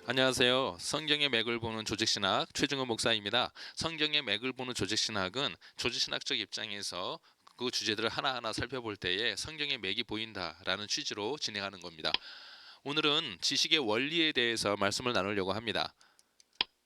안녕하세요. 성경의 맥을 보는 조직신학 최중호 목사입니다. 성경의 맥을 보는 조직신학은 조직신학적 입장에서 그 주제들을 하나하나 살펴볼 때에 성경의 맥이 보인다라는 취지로 진행하는 겁니다. 오늘은 지식의 원리에 대해서 말씀을 나누려고 합니다.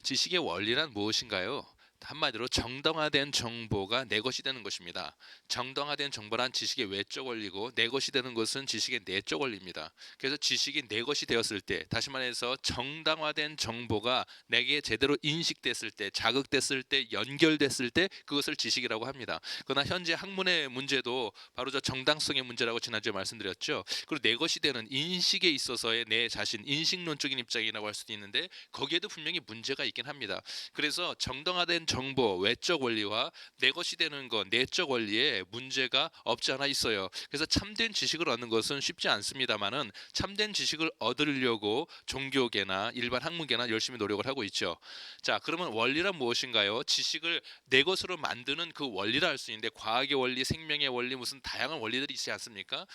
지식의 원리란 무엇인가요? 한마디로 정당화된 정보가 내 것이 되는 것입니다. 정당화된 정보란 지식의 외적 원리고 내 것이 되는 것은 지식의 내적 원리입니다. 그래서 지식이 내 것이 되었을 때, 다시 말해서 정당화된 정보가 내게 제대로 인식됐을 때, 자극됐을 때, 연결됐을 때 그것을 지식이라고 합니다. 그러나 현재 학문의 문제도 바로 저 정당성의 문제라고 지난주에 말씀드렸죠. 그리고 내 것이 되는 인식에 있어서의 내 자신, 인식론적인 입장이라고 할 수도 있는데 거기에도 분명히 문제가 있긴 합니다. 그래서 정당화된 정보, 외적 원리와 내 것이 되는 것, 내적 원리에 문제가 없지 않아 있어요. 그래서 참된 지식을 얻는 것은 쉽지 않습니다만은 참된 지식을 얻으려고 종교계나 일반 학문계나 열심히 노력을 하고 있죠. 자, 그러면 원리란 무엇인가요? 지식을 내 것으로 만드는 그 원리라 할 수 있는데 과학의 원리, 생명의 원리, 무슨 다양한 원리들이 있지 않습니까?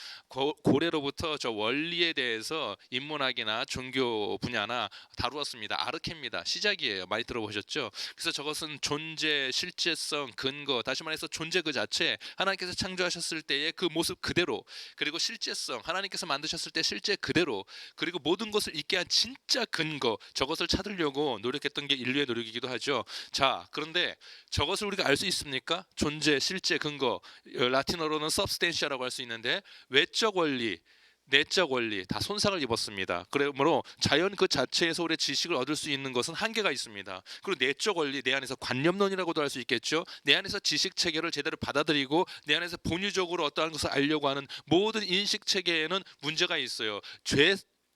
고래로부터 저 원리에 대해서 인문학이나 종교 분야나 다루었습니다. 아르케입니다. 시작이에요. 많이 들어보셨죠? 그래서 저것은 존재, 실제성, 근거, 다시 말해서 존재 그 자체, 하나님께서 창조하셨을 때의 그 모습 그대로, 그리고 실제성, 하나님께서 만드셨을 때 실제 그대로, 그리고 모든 것을 있게 한 진짜 근거, 저것을 찾으려고 노력했던 게 인류의 노력이기도 하죠. 자, 그런데 저것을 우리가 알 수 있습니까? 존재, 실제, 근거, 라틴어로는 substantia라고 할 수 있는데 외적 원리, 내적 원리 다 손상을 입었습니다. 그러므로 자연 그 자체에서 우리의 지식을 얻을 수 있는 것은 한계가 있습니다. 그리고 내적 원리, 내 안에서 관념론이라고도 할 수 있겠죠. 내 안에서 지식 체계를 제대로 받아들이고 내 안에서 본유적으로 어떠한 것을 알려고 하는 모든 인식 체계에는 문제가 있어요.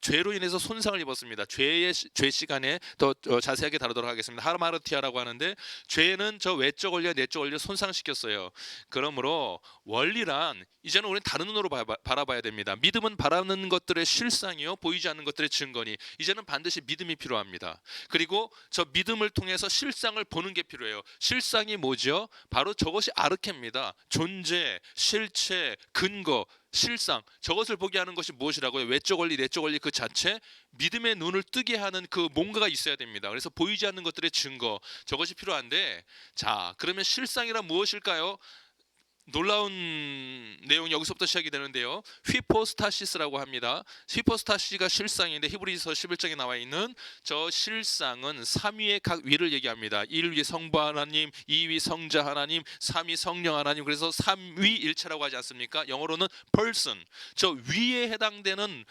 죄로 인해서 손상을 입었습니다. 죄 시간에 더 자세하게 다루도록 하겠습니다. 하마르티아라고 하는데 죄는 저 외적 원리와 내적 원리를 손상시켰어요. 그러므로 원리란 이제는 우리는 다른 눈으로 바라봐야 됩니다. 믿음은 바라는 것들의 실상이요 보이지 않는 것들의 증거니 이제는 반드시 믿음이 필요합니다. 그리고 저 믿음을 통해서 실상을 보는 게 필요해요. 실상이 뭐죠? 바로 저것이 아르케입니다. 존재, 실체, 근거, 실상, 저것을 보게 하는 것이 무엇이라고요? 외적 원리, 내적 원리 그 자체, 믿음의 눈을 뜨게 하는 그 뭔가가 있어야 됩니다. 그래서 보이지 않는 것들의 증거, 저것이 필요한데, 자, 그러면 실상이란 무엇일까요? 놀라운 내용이 여기서부터 시작이 되는데요. 휘포스타시스라고 합니다. 휘포스타시가 실상인데 히브리서 11장에 나와 있는 저 실상은 3위의 각 위를 얘기합니다. 1위 성부 하나님, 2위 성자 하나님, 3위 성령 하나님. 그래서 3위 일체라고 하지 않습니까? 영어로는 person. 저 위에 해당되는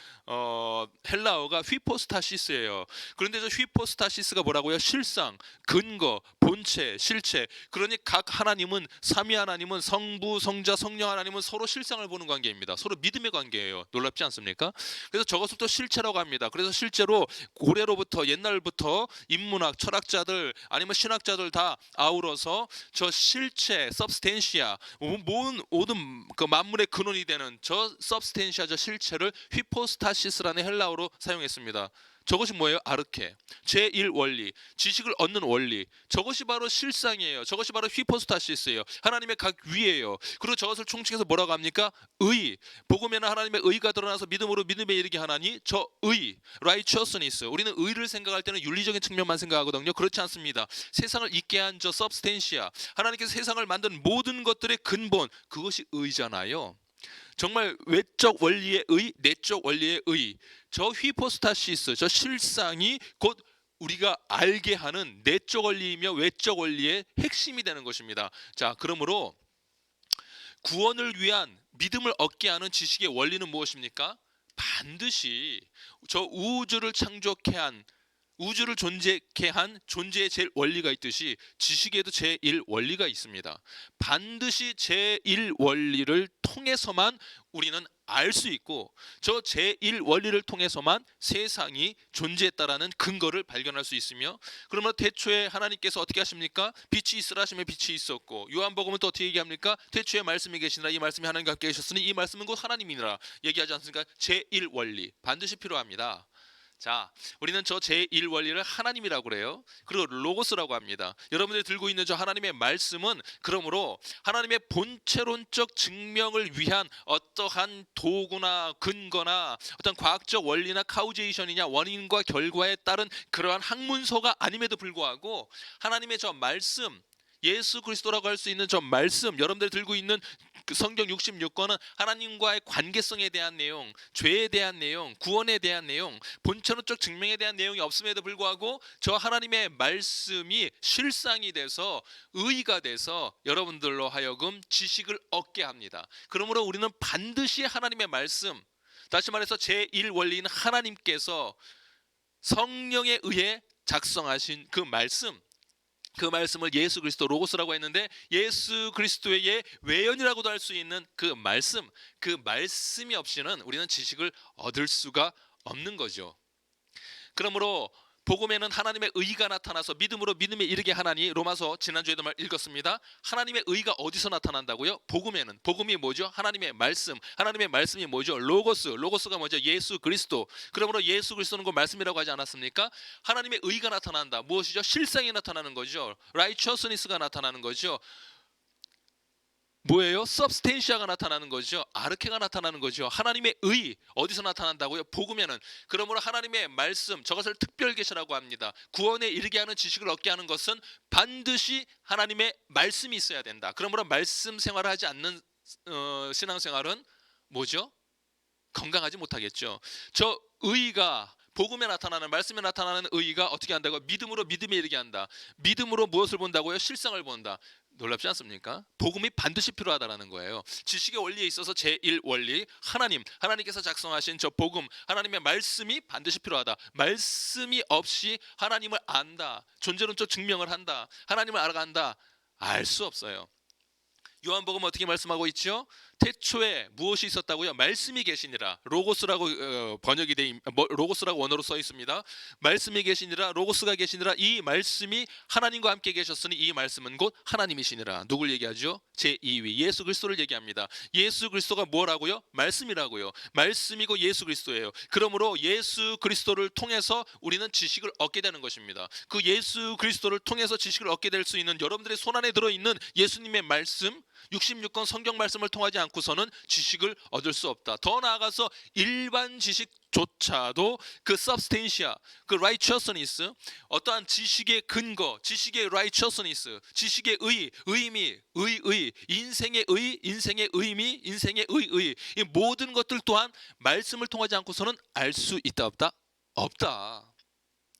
헬라어가 휘포스타시스예요. 그런데 저 휘포스타시스가 뭐라고요? 실상, 근거, 본체, 실체. 그러니 각 하나님은 삼위 하나님은 성부, 성자, 성령 하나님은 서로 실상을 보는 관계입니다. 서로 믿음의 관계예요. 놀랍지 않습니까? 그래서 저것을 또 실체라고 합니다. 그래서 실제로 고래로부터 옛날부터 인문학, 철학자들 아니면 신학자들 다 아우러서 저 실체, substantia, 모든 그 만물의 근원이 되는 저 substantia, 저 실체를 휘포스타시스라는 헬라어로 사용했습니다. 저것이 뭐예요? 아르케. 제1원리, 지식을 얻는 원리. 저것이 바로 실상이에요. 저것이 바로 휘포스타시스예요. 하나님의 각 위예요. 그리고 저것을 총칭해서 뭐라고 합니까? 의. 복음에는 하나님의 의가 드러나서 믿음으로 믿음에 이르게 하나니 저 의, righteousness. 우리는 의를 생각할 때는 윤리적인 측면만 생각하거든요. 그렇지 않습니다. 세상을 있게 한 저 substantia. 하나님께서 세상을 만든 모든 것들의 근본, 그것이 의잖아요. 정말 외적 원리의 의, 내적 원리의 의. 저 휘포스타시스, 저 실상이 곧 우리가 알게 하는 내적 원리이며 외적 원리의 핵심이 되는 것입니다. 자, 그러므로 구원을 위한 믿음을 얻게 하는 지식의 원리는 무엇입니까? 반드시 저 우주를 창조케 한 우주를 존재케 한 존재의 제일 원리가 있듯이 지식에도 제1 원리가 있습니다. 반드시 제1 원리를 통해서만 우리는 알 수 있고 저 제1 원리를 통해서만 세상이 존재했다라는 근거를 발견할 수 있으며 그러면 태초에 하나님께서 어떻게 하십니까? 빛이 있으라 하시면 빛이 있었고 요한복음은 또 어떻게 얘기합니까? 태초에 말씀이 계시니라 이 말씀이 하나님과 함께 계셨으니 이 말씀은 곧 하나님이니라 얘기하지 않습니까? 제1 원리 반드시 필요합니다. 자, 우리는 저 제1 원리를 하나님이라고 그래요. 그리고 로고스라고 합니다. 여러분들이 들고 있는 저 하나님의 말씀은 그러므로 하나님의 본체론적 증명을 위한 어떠한 도구나 근거나 어떤 과학적 원리나 카우제이션이냐 원인과 결과에 따른 그러한 학문서가 아님에도 불구하고 하나님의 저 말씀, 예수 그리스도라고 할 수 있는 저 말씀, 여러분들이 들고 있는 그 성경 66권은 하나님과의 관계성에 대한 내용, 죄에 대한 내용, 구원에 대한 내용, 본체론적 증명에 대한 내용이 없음에도 불구하고 저 하나님의 말씀이 실상이 돼서 의의가 돼서 여러분들로 하여금 지식을 얻게 합니다. 그러므로 우리는 반드시 하나님의 말씀, 다시 말해서 제1 원리인 하나님께서 성령에 의해 작성하신 그 말씀, 그 말씀을 예수 그리스도 로고스라고 했는데 예수 그리스도의 외연이라고도 할 수 있는 그 말씀이 없이는 우리는 지식을 얻을 수가 없는 거죠. 그러므로 복음에는 하나님의 의가 나타나서 믿음으로 믿음에 이르게 하나니, 로마서 지난주에도 말 읽었습니다. 하나님의 의가 어디서 나타난다고요? 복음에는. 복음이 뭐죠? 하나님의 말씀. 하나님의 말씀이 뭐죠? 로고스가 뭐죠? 예수 그리스도. 그러므로 예수 그리스도는 그 말씀이라고 하지 않았습니까? 하나님의 의가 나타난다. 무엇이죠? 실상이 나타나는 거죠. righteousness가 나타나는 거죠. 뭐예요? substantia가 나타나는 거죠. 아르케가 나타나는 거죠. 하나님의 의 어디서 나타난다고요? 복음에는. 그러므로 하나님의 말씀, 저것을 특별 계시라고 합니다. 구원에 이르게 하는 지식을 얻게 하는 것은 반드시 하나님의 말씀이 있어야 된다. 그러므로 말씀 생활을 하지 않는 신앙생활은 뭐죠? 건강하지 못하겠죠. 저 의가 복음에 나타나는, 말씀에 나타나는 의의가 어떻게 한다고요? 믿음으로 믿음에 이르게 한다. 믿음으로 무엇을 본다고요? 실상을 본다. 놀랍지 않습니까? 복음이 반드시 필요하다는 거예요. 지식의 원리에 있어서 제1 원리, 하나님께서 작성하신 저 복음, 하나님의 말씀이 반드시 필요하다. 말씀이 없이 하나님을 안다, 존재론적 증명을 한다, 하나님을 알아간다, 알 수 없어요. 요한복음 어떻게 말씀하고 있죠? 태초에 무엇이 있었다고요? 말씀이 계시니라. 로고스라고 번역이 돼, 로고스라고 원어로 써 있습니다. 말씀이 계시니라, 로고스가 계시니라. 이 말씀이 하나님과 함께 계셨으니 이 말씀은 곧 하나님이시니라. 누굴 얘기하죠? 제2위 예수 그리스도를 얘기합니다. 예수 그리스도가 뭐라고요? 말씀이라고요. 말씀이고 예수 그리스도예요. 그러므로 예수 그리스도를 통해서 우리는 지식을 얻게 되는 것입니다. 그 예수 그리스도를 통해서 지식을 얻게 될 수 있는, 여러분들의 손안에 들어있는 예수님의 말씀, 66권 성경 말씀을 통하지 않고서는 지식을 얻을 수 없다. 더 나아가서 일반 지식조차도 그 substantia, 그 righteousness, 어떠한 지식의 근거, 지식의 righteousness, 지식의 의미, 인생의 인생의 의미, 인생의 이 모든 것들 또한 말씀을 통하지 않고서는 알 수 있다 없다? 없다.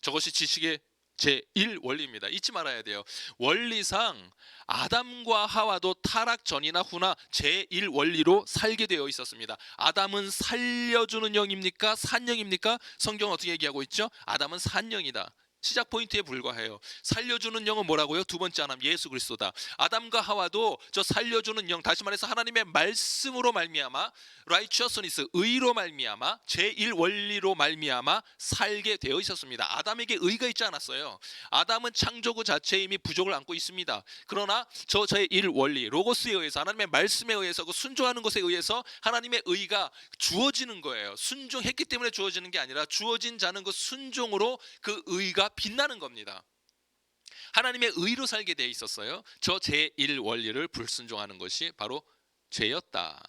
저것이 지식의 제1 원리입니다. 잊지 말아야 돼요. 원리상 아담과 하와도 타락 전이나 후나 제1 원리로 살게 되어 있었습니다. 아담은 살려주는 영입니까? 산영입니까? 성경은 어떻게 얘기하고 있죠? 아담은 산영이다. 시작 포인트에 불과해요. 살려주는 영은 뭐라고요? 두 번째 하나님 예수 그리스도다. 아담과 하와도 저 살려주는 영, 다시 말해서 하나님의 말씀으로 말미암아, righteousness, 의로 말미암아, 제1 원리로 말미암아 살게 되어 있었습니다. 아담에게 의가 있지 않았어요. 아담은 창조구 자체의 이미 부족을 안고 있습니다. 그러나 저 제1 원리, 로고스에 의해서, 하나님의 말씀에 의해서, 그 순종하는 것에 의해서 하나님의 의가 주어지는 거예요. 순종했기 때문에 주어지는 게 아니라 주어진 자는 그 순종으로 그 의가 빛나는 겁니다. 하나님의 의로 살게 돼 있었어요. 저 제1 원리를 불순종하는 것이 바로 죄였다.